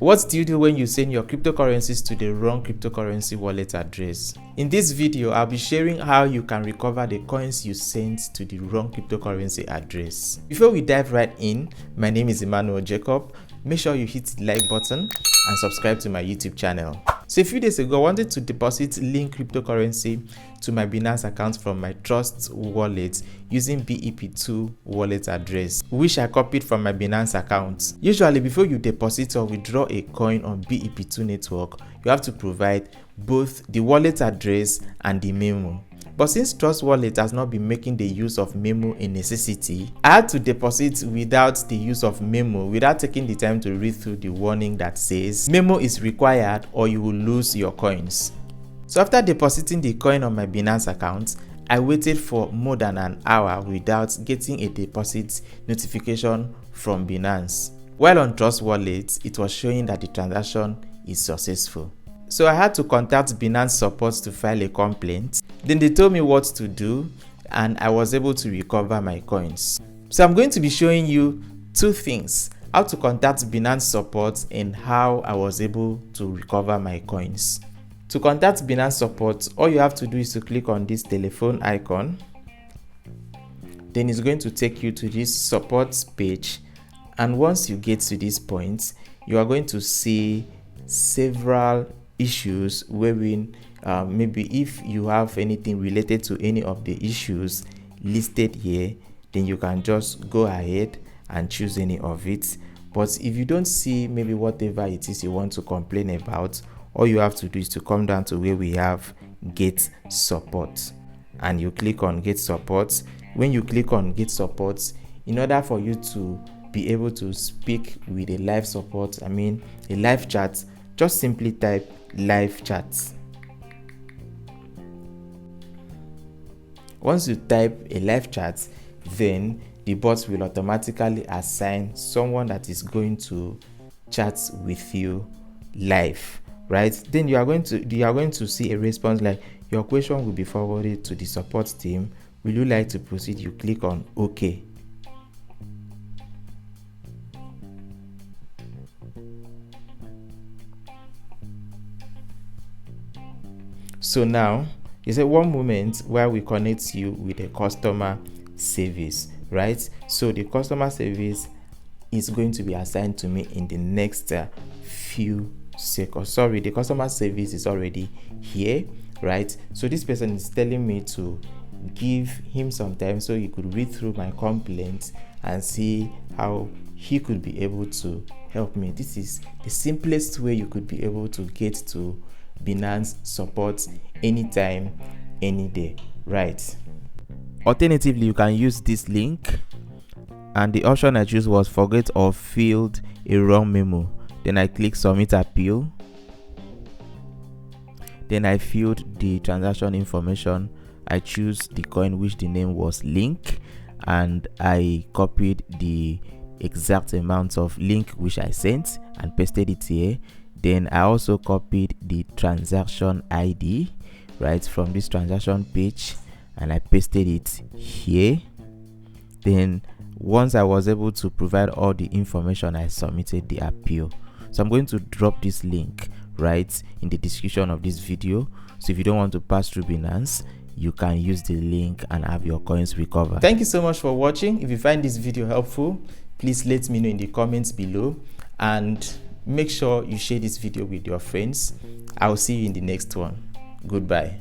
What do you do when you send your cryptocurrencies to the wrong cryptocurrency wallet address? In this video, I'll be sharing how you can recover the coins you sent to the wrong cryptocurrency address. Before we dive right in, my name is Emmanuel Jacob. Make sure you hit the like button and subscribe to my YouTube channel. So a few days ago, I wanted to deposit Link cryptocurrency to my Binance account from my Trust wallet using BEP2 wallet address, which I copied from my Binance account. Usually, before you deposit or withdraw a coin on BEP2 network, you have to provide both the wallet address and the memo. But since Trust Wallet has not been making the use of memo a necessity, I had to deposit without the use of memo, without taking the time to read through the warning that says memo is required or you will lose your coins. So after depositing the coin on my Binance account, I waited for more than an hour without getting a deposit notification from Binance. While on Trust Wallet, it was showing that the transaction is successful. So I had to contact Binance support to file a complaint. Then they told me what to do and I was able to recover my coins. So I'm going to be showing you two things: how to contact Binance support and how I was able to recover my coins. To contact Binance support, all you have to do is to click on this telephone icon. Then it's going to take you to this support page, and once you get to this point, you are going to see several issues wherein maybe if you have anything related to any of the issues listed here, then you can just go ahead and choose any of it. But if you don't see maybe whatever it is you want to complain about, all you have to do is to come down to where we have Get Support, and you click on Get Support. When you click on Get Support, in order for you to be able to speak with a live support, a live chat, just simply type live chat. Once you type a live chat, then the bot will automatically assign someone that is going to chat with you live, right? Then you are going to see a response like, your question will be forwarded to the support team. Will you like to proceed? You click on OK. So now, you say one moment while we connect you with a customer service, right? So the customer service is going to be assigned to me in the next few seconds. Sorry, the customer service is already here, right? So this person is telling me to give him some time so he could read through my complaints and see how he could be able to help me. This is the simplest way you could be able to get to Binance support anytime, any day, right? Alternatively, you can use this link, and the option I choose was forget or filled a wrong memo. Then I click submit appeal. Then I filled the transaction information. I choose the coin which the name was Link, and I copied the exact amount of Link which I sent and pasted it here. Then I also copied the transaction ID right from this transaction page and I pasted it here. Then once I was able to provide all the information, I submitted the appeal. So I'm going to drop this link right in the description of this video. So if you don't want to pass through Binance, you can use the link and have your coins recovered. Thank you so much for watching. If you find this video helpful, please let me know in the comments below, and make sure you share this video with your friends. I'll see you in the next one. Goodbye.